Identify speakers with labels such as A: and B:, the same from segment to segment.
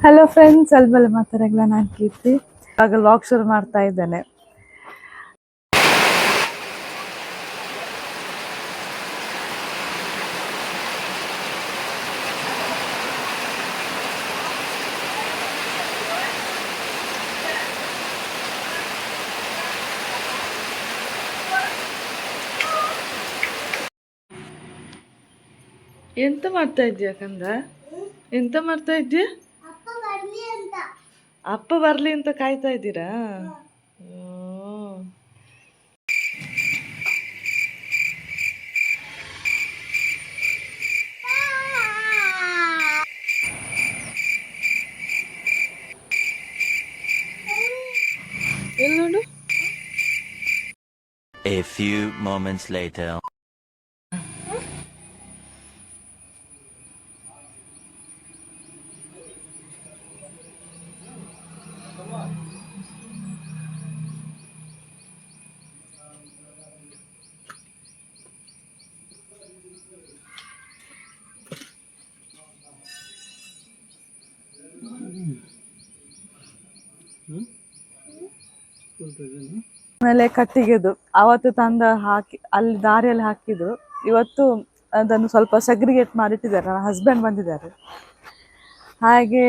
A: Hello friends, ಅಲ್ಬಲ್ಲ ಮಾತಾಡಲ್ಲ. ನಾನು ಕೀರ್ತಿ. ಆಗ ಲಾಗ್ ಶುರು ಮಾಡ್ತಾ ಇದ್ದೇನೆ. ಎಂತ ಮಾಡ್ತಾ ಇದ್ದೀಯ ಕಂದ? ಎಂತ ಮಾಡ್ತಾ ಇದ್ದೀಯ? ಅಪ್ಪ ಬರ್ಲಿ ಅಂತ ಕಾಯ್ತಾ ಇದ್ದೀರಾ? ಎಲ್ಲಿ ನೋಡು.
B: A few moments later.
A: ಆಮೇಲೆ ಕಟ್ಟಿಗೆದು ಅವತ್ತು ತಂದ ಹಾಕಿ ಅಲ್ಲಿ ದಾರಿಯಲ್ಲಿ ಹಾಕಿದ್ರು. ಇವತ್ತು ಅದನ್ನು ಸ್ವಲ್ಪ ಸೆಗ್ರಿಗೇಟ್ ಮಾಡಿಟ್ಟಿದ್ದಾರೆ. ನನ್ನ ಹಸ್ಬೆಂಡ್ ಬಂದಿದ್ದಾರೆ. ಹಾಗೆ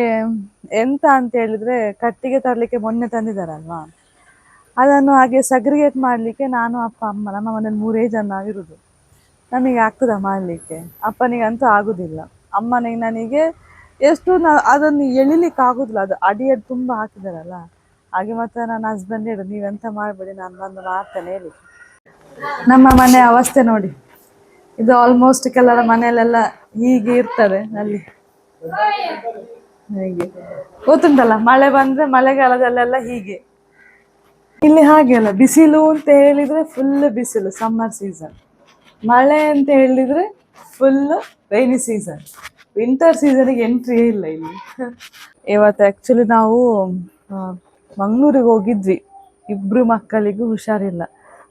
A: ಎಂತ ಅಂತ ಹೇಳಿದ್ರೆ, ಕಟ್ಟಿಗೆ ತರಲಿಕ್ಕೆ ಮೊನ್ನೆ ತಂದಿದ್ದಾರಲ್ವಾ, ಅದನ್ನು ಹಾಗೆ ಸೆಗ್ರಿಗೇಟ್ ಮಾಡಲಿಕ್ಕೆ ನಾನು ಅಪ್ಪ ಅಮ್ಮ, ನಮ್ಮ ಮನೇಲಿ 3 ಜನ ಇರುದು. ನಮಗೆ ಆಗ್ತದ ಮಾಡಲಿಕ್ಕೆ? ಅಪ್ಪನಿಗಂತೂ ಆಗುದಿಲ್ಲ. ಅಮ್ಮನಿಗೆ ನನಗೆ ಎಷ್ಟು ಅದನ್ನು ಎಳಿಲಿಕ್ಕೆ ಆಗುದಿಲ್ಲ. ಅದು ಅಡಿಯಲ್ಲಿ ತುಂಬ ಹಾಕಿದಾರಲ್ಲ. ಹಾಗೆ ಮತ್ತೆ ನನ್ನ ಹಸ್ಬೆಂಡ್ ಹೇಳು, ನೀವೆಂತ ಮಾಡಬೇಡಿ, ನಾನು ಬಂದು ಮಾಡ್ತೇನೆ ಹೇಳಿ. ನಮ್ಮ ಮನೆ ಅವಸ್ಥೆ ನೋಡಿ. ಇದು ಆಲ್ಮೋಸ್ಟ್ ಕೆಲವರ ಮನೆಯಲ್ಲೆಲ್ಲ ಹೀಗೆ ಇರ್ತದೆ. ಅಲ್ಲಿ ಹೀಗೆ ಗೊತ್ತುಂಟಲ್ಲ, ಮಳೆ ಬಂದ್ರೆ ಮಳೆಗಾಲದಲ್ಲೆಲ್ಲ ಹೀಗೆ. ಇಲ್ಲಿ ಹಾಗೆ ಅಲ್ಲ. ಬಿಸಿಲು ಅಂತ ಹೇಳಿದ್ರೆ ಫುಲ್ ಬಿಸಿಲು ಸಮ್ಮರ್ ಸೀಸನ್, ಮಳೆ ಅಂತ ಹೇಳಿದ್ರೆ ಫುಲ್ ರೈನಿ ಸೀಸನ್. ವಿಂಟರ್ ಸೀಸನ್ಗೆ ಎಂಟ್ರಿಯೇ ಇಲ್ಲ ಇಲ್ಲಿ. ಇವತ್ತು ಆ್ಯಕ್ಚುಲಿ ನಾವು ಮಂಗಳೂರಿಗೆ ಹೋಗಿದ್ವಿ. 2 ಮಕ್ಕಳಿಗೂ ಹುಷಾರಿಲ್ಲ,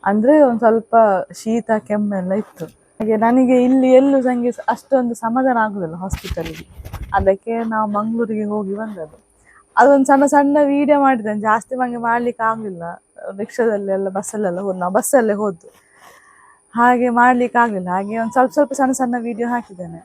A: ಅಂದರೆ ಒಂದು ಸ್ವಲ್ಪ ಶೀತ ಕೆಮ್ಮೆಲ್ಲ ಇತ್ತು. ಹಾಗೆ ನನಗೆ ಇಲ್ಲಿ ಎಲ್ಲೂ ನನಗೆ ಅಷ್ಟೊಂದು ಸಮಾಧಾನ ಆಗೋದಿಲ್ಲ ಹಾಸ್ಪಿಟಲಿಗೆ. ಅದಕ್ಕೆ ನಾವು ಮಂಗಳೂರಿಗೆ ಹೋಗಿ ಬಂದದ್ದು. ಅದೊಂದು ಸಣ್ಣ ಸಣ್ಣ ವೀಡಿಯೋ ಮಾಡಿದ್ದೇನೆ, ಜಾಸ್ತಿ ನನಗೆ ಮಾಡಲಿಕ್ಕೆ ಆಗಲಿಲ್ಲ. ರಿಕ್ಷಾದಲ್ಲೆಲ್ಲ ಬಸ್ಸಲ್ಲೆಲ್ಲ ಹೋದ್, ನಾವು ಬಸ್ಸಲ್ಲೇ ಹೋದ್ದು, ಹಾಗೆ ಮಾಡ್ಲಿಕ್ಕೆ ಆಗಲಿಲ್ಲ. ಹಾಗೆ ಒಂದು ಸ್ವಲ್ಪ ಸ್ವಲ್ಪ ಸಣ್ಣ ಸಣ್ಣ ವೀಡಿಯೋ ಹಾಕಿದ್ದೇನೆ.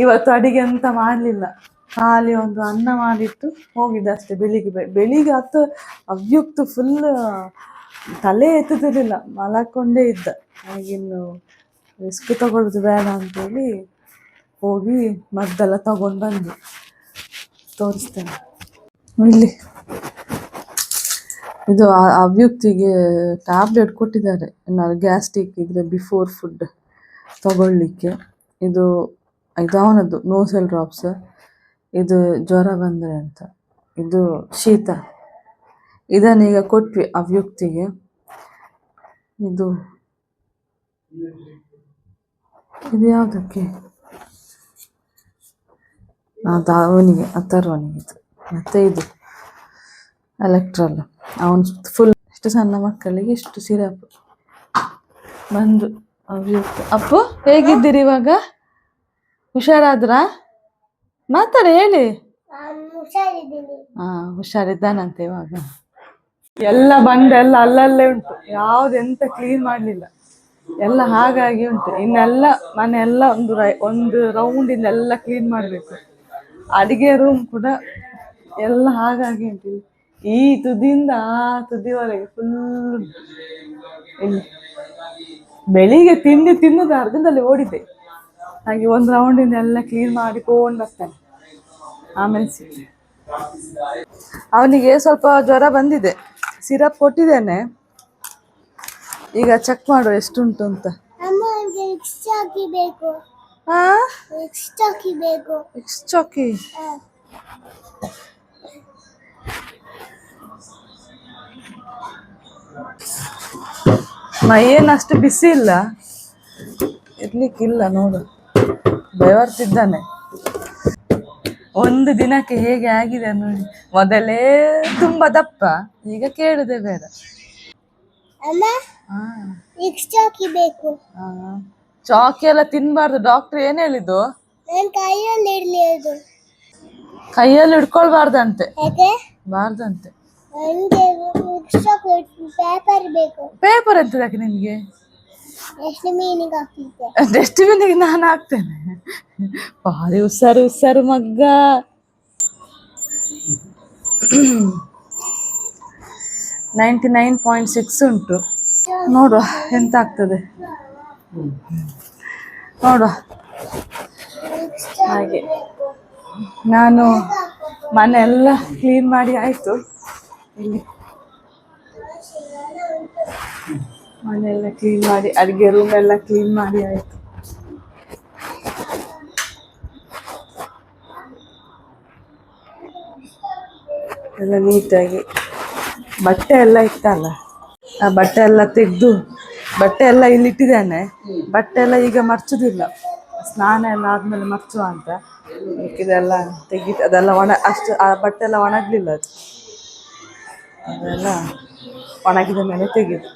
A: ಇವತ್ತು ಅಡಿಗೆ ಅಂತ ಮಾಡಲಿಲ್ಲ, ಖಾಲಿ ಒಂದು ಅನ್ನ ಮಾಡಿಟ್ಟು ಹೋಗಿದ್ದಷ್ಟೇ. ಬೆಳಿಗ್ಗೆ ಹತ್ತು ಅವ್ಯುಕ್ತು ಫುಲ್ ತಲೆ ಎತ್ತುತ್ತಿರಲಿಲ್ಲ, ಮಲಕೊಂಡೇ ಇದ್ದ. ಹಾಗಿನ್ನು ರಿಸ್ಕ್ ತಗೊಳ್ಳೋದು ಬೇಡ ಅಂತೇಳಿ ಹೋಗಿ ಮದ್ದೆಲ್ಲ ತಗೊಂಡು ಬಂದು ತೋರಿಸ್ತೇನೆ. ಇಲ್ಲಿ ಇದು ಅವ್ಯುಕ್ತಿಗೆ ಟ್ಯಾಬ್ಲೆಟ್ ಕೊಟ್ಟಿದ್ದಾರೆ, ನಾನು ಗ್ಯಾಸ್ಟ್ರಿಕ್ ಇದ್ರೆ ಬಿಫೋರ್ ಫುಡ್ ತಗೊಳ್ಳಿಕ್ಕೆ. ಇದು ಅವನದ್ದು ನೋಸೆಲ್ ಡ್ರಾಪ್ಸ್. ಇದು ಜ್ವರ ಬಂದರೆ ಅಂತ, ಇದು ಶೀತ. ಇದನ್ನೀಗ ಕೊಟ್ವಿ ಅವ್ಯುಕ್ತಿಗೆ. ಇದು ಯಾವುದಕ್ಕೆ? ಅದು ಅವನಿಗೆ, ಅಥರ್ವನಿಗೆ ಇದು. ಮತ್ತು ಇದು ಎಲೆಕ್ಟ್ರಲ್. ಅವನು ಫುಲ್ ಇಷ್ಟು ಸಣ್ಣ ಮಕ್ಕಳಿಗೆ ಇಷ್ಟು ಸಿರಪ್ ಬಂದು ಅವ್ಯುಕ್ತ. ಅಪ್ಪು ಹೇಗಿದ್ದೀರಿ ಇವಾಗ? ಹುಷಾರಾದ್ರ? ಮಾತಾಡಿ, ಹೇಳಿ. ಹುಷಾರಿದ್ದಾನಂತೆ ಇವಾಗ. ಎಲ್ಲ ಬಂಡೆಲ್ಲ ಅಲ್ಲಲ್ಲೇ ಉಂಟು, ಎಂತ ಕ್ಲೀನ್ ಮಾಡಲಿಲ್ಲ, ಎಲ್ಲ ಹಾಗಾಗಿ ಉಂಟು. ಇನ್ನೆಲ್ಲ ಮನೆ ಎಲ್ಲ ಒಂದು ರೌಂಡಿಂದೆಲ್ಲ ಕ್ಲೀನ್ ಮಾಡಬೇಕು. ಅಡಿಗೆ ರೂಮ್ ಕೂಡ ಎಲ್ಲ ಹಾಗಾಗಿ ಉಂಟು. ಈ ತುದಿಯಿಂದ ಆ ತುದಿವರೆಗೆ ಫುಲ್ ಉಂಟು. ಇಲ್ಲಿ ಬೆಳಿಗ್ಗೆ ತಿನ್ನುದು ಅರ್ಧದಲ್ಲಿ ಓಡಿದೆ. ಹಾಗೆ ಒಂದು ರೌಂಡಿಂದ ಎಲ್ಲ ಕ್ಲೀನ್ ಮಾಡಿಕೊಂಡು ಬರ್ತಾನೆ. ಆಮೇಲೆ ಸಿಗ್ತದೆ. ಅವನಿಗೆ ಸ್ವಲ್ಪ ಜ್ವರ ಬಂದಿದೆ, ಸಿರಪ್ ಕೊಟ್ಟಿದ್ದೇನೆ. ಈಗ ಚೆಕ್ ಮಾಡು ಎಷ್ಟುಂಟು ಅಂತ. ಮೈಯೇನು ಅಷ್ಟು ಬಿಸಿ ಇಲ್ಲ, ಇರ್ಲಿಕ್ಕಿಲ್ಲ ನೋಡು, ಬೆವರ್ತಿದ್ದಾನೆ. ಒಂದು ದಿನಕ್ಕೆ ಹೇಗೆ ಆಗಿದೆ ನೋಡಿ. ಮೊದಲೇ ತುಂಬಾ ದಪ್ಪ, ಈಗ ಕೇಳುದೇ ಬೇಡ. ಚಾಕಿ ಎಲ್ಲ ತಿನ್ಬಾರ್ದು, ಡಾಕ್ಟರ್ ಏನ್ ಹೇಳಿದ್ದು? ಕೈಯಲ್ಲಿ ಹಿಡ್ಕೊಳ್ಬಾರ್ದಂತೆ, ಬಾರ್ದಂತೆ. ಪೇಪರ್ ಎಂತದಕ್ಕೆ ನಿನ್ಗೆ? ಡಸ್ಟ್ಬಿನ್ಗೆ ನಾನು ಹಾಕ್ತೇನೆ. ಭಾರಿ ಹುಷಾರು ಮಗ್ಗ. 99.6 ಉಂಟು. ನೋಡುವ ಎಂತ ಆಗ್ತದೆ, ನೋಡುವ. ಹಾಗೆ ನಾನು ಮನೆ ಎಲ್ಲ ಕ್ಲೀನ್ ಮಾಡಿ ಆಯ್ತು. ಇಲ್ಲಿ ಮನೆಯೆಲ್ಲ ಕ್ಲೀನ್ ಮಾಡಿ, ಅಡಿಗೆ ರೂಮ್ ಎಲ್ಲ ಕ್ಲೀನ್ ಮಾಡಿ ಆಯ್ತು. ಎಲ್ಲ ನೀಟಾಗಿ ಬಟ್ಟೆ ಎಲ್ಲ ಇತ್ತಲ್ಲ, ಆ ಬಟ್ಟೆ ಎಲ್ಲ ತೆಗೆದು, ಬಟ್ಟೆ ಎಲ್ಲ ಇಲ್ಲಿ ಇಟ್ಟಿದ್ದೇನೆ. ಬಟ್ಟೆ ಎಲ್ಲ ಈಗ ಮರ್ಚುದಿಲ್ಲ, ಸ್ನಾನ ಎಲ್ಲ ಆದ್ಮೇಲೆ ಮರ್ಚುವ ಅಂತ. ಇದೆಲ್ಲ ತೆಗಿತು, ಅದೆಲ್ಲ ಅಷ್ಟು ಆ ಬಟ್ಟೆ ಎಲ್ಲ ಒಣಗಲಿಲ್ಲ, ಅದೆಲ್ಲ ಒಣಗಿದ ಮೇಲೆ ತೆಗೆದು.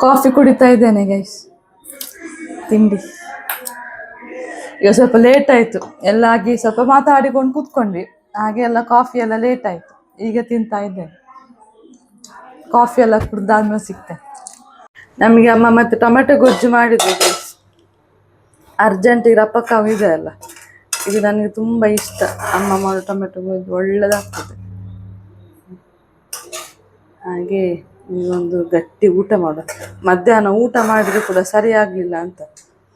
A: ಕಾಫಿ ಕುಡಿತಾ ಇದ್ದೇನೆ ಗೈಸ್, ತಿಂಡಿ. ಈಗ ಸ್ವಲ್ಪ ಲೇಟ್ ಆಯ್ತು, ಎಲ್ಲ ಆಗಿ ಸ್ವಲ್ಪ ಮಾತಾಡಿಕೊಂಡು ಕೂತ್ಕೊಂಡ್ವಿ, ಹಾಗೆ ಎಲ್ಲ ಕಾಫಿ ಎಲ್ಲ ಲೇಟ್ ಆಯ್ತು. ಈಗ ತಿಂತಾ ಇದ್ದೇನೆ. ಕಾಫಿ ಎಲ್ಲ ಕುಡ್ದಾದ್ಮೇಲೆ ಸಿಗ್ತೆ. ನಮಗೆ ಅಮ್ಮ ಮತ್ತೆ ಟೊಮೆಟೊ ಗೊಜ್ಜು ಮಾಡಿದ್ರು ಗೈಸ್. ಅರ್ಜೆಂಟಿಗೆ ರಪ್ಪಕ್ಕ ಇದೆ ಅಲ್ಲ, ಇದು ನನಗೆ ತುಂಬ ಇಷ್ಟ. ಅಮ್ಮ ಮಾಡೋ ಟೊಮೆಟೊ ಗೊಜ್ಜು ಒಳ್ಳೆದಾಗ್ತದೆ. ಹಾಗೆ ಒಂದು ಗಟ್ಟಿ ಊಟ ಮಾಡೋದು. ಮಧ್ಯಾಹ್ನ ಊಟ ಮಾಡಿದ್ರು ಕೂಡ ಸರಿ ಆಗಲಿಲ್ಲ ಅಂತ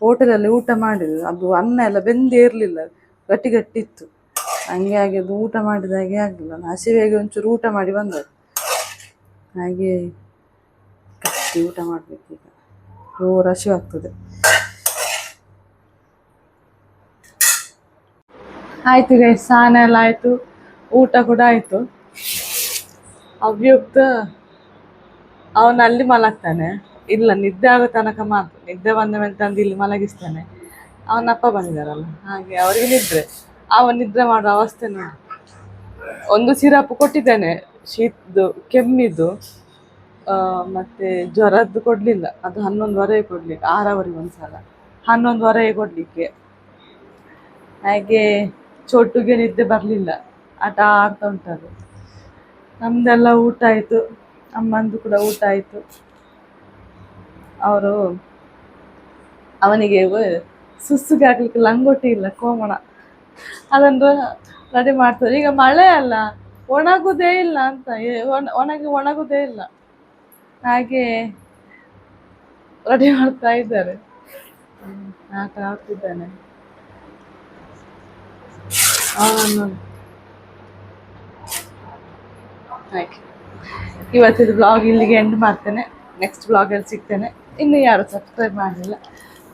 A: ಹೋಟೆಲಲ್ಲಿ ಊಟ ಮಾಡಿದ್ರು, ಅದು ಅನ್ನ ಎಲ್ಲ ಬೆಂದೇ ಇರಲಿಲ್ಲ, ಗಟ್ಟಿ ಗಟ್ಟಿ ಇತ್ತು. ಹಂಗೆ ಹಾಗೆ ಅದು ಊಟ ಮಾಡಿದ ಹಾಗೆ ಆಗಲಿಲ್ಲ. ನಾನು ಹಸಿವೆಗೆ ಒಂಚೂರು ಊಟ ಮಾಡಿ ಬಂದದ್ದು, ಹಾಗೆ ಗಟ್ಟಿ ಊಟ ಮಾಡಬೇಕೀಗ, ಜೋರು ಹಸಿವಾಗ್ತದೆ. ಆಯ್ತು ಗೈಸ್, ಸ್ನಾನ ಎಲ್ಲ ಆಯಿತು, ಊಟ ಕೂಡ ಆಯಿತು. ಅವ್ಯುಕ್ತ ಅವನಲ್ಲಿ ಮಲಗ್ತಾನೆ, ಇಲ್ಲ ನಿದ್ದೆ ಆಗೋ ತನಕ ಮಾತ್ರ. ನಿದ್ದೆ ಬಂದ ಮೇಲೆ ತಂದು ಇಲ್ಲಿ ಮಲಗಿಸ್ತಾನೆ. ಅವನಪ್ಪ ಬಂದಿದ್ದಾರಲ್ಲ, ಹಾಗೆ ಅವರಿಗೆ ನಿದ್ರೆ, ಅವನು ನಿದ್ರೆ ಮಾಡೋ ಅವಸ್ಥೆ ನೋಡಿ. ಒಂದು ಸಿರಪ್ ಕೊಟ್ಟಿದ್ದೇನೆ, ಶೀತದ್ದು ಕೆಮ್ಮಿದ್ದು, ಮತ್ತು ಜ್ವರದ್ದು ಕೊಡಲಿಲ್ಲ. ಅದು 11:30 ಕೊಡಲಿಕ್ಕೆ, 6 ಒಂದ್ಸಲ, 11:30 ಕೊಡಲಿಕ್ಕೆ. ಹಾಗೆ ಚೋಟುಗೆ ನಿದ್ದೆ ಬರಲಿಲ್ಲ, ಆಟ ಆಡ್ತಾ ಉಂಟದು. ನಮ್ಮದೆಲ್ಲ ಊಟ ಆಯಿತು, ಅಮ್ಮಂದು ಕೂಡ ಊಟ ಆಯಿತು. ಅವನಿಗೆ ಸುಸ್ಸುಗೆ ಹಾಕ್ಲಿಕ್ಕೆ ಲಂಗೋಟಿ ಇಲ್ಲ, ಕೋಮಣ, ಅದನ್ನು ರೆಡಿ ಮಾಡ್ತಾರೆ. ಈಗ ಮಳೆ ಅಲ್ಲ, ಒಣಗುದೇ ಇಲ್ಲ ಅಂತ, ಒಣಗುದೇ ಇಲ್ಲ, ಹಾಗೆ ರೆಡಿ ಮಾಡ್ತಾ ಇದ್ದಾರೆ. ಆಟ ಆಡ್ತಿದ್ದಾನೆ ಅವನನ್ನು. ಹಾಗೆ ಇವತ್ತಿದ್ದು ಬ್ಲಾಗ್ ಇಲ್ಲಿಗೆ ಎಂಡ್ ಮಾಡ್ತೇನೆ. ನೆಕ್ಸ್ಟ್ ಬ್ಲಾಗಲ್ಲಿ ಸಿಗ್ತೇನೆ. ಇನ್ನು ಯಾರು ಸಬ್ಸ್ಕ್ರೈಬ್ ಮಾಡಲಿಲ್ಲ,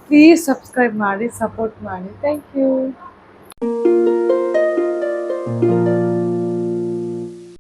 A: ಪ್ಲೀಸ್ ಸಬ್ಸ್ಕ್ರೈಬ್ ಮಾಡಿ, ಸಪೋರ್ಟ್ ಮಾಡಿ. Thank you.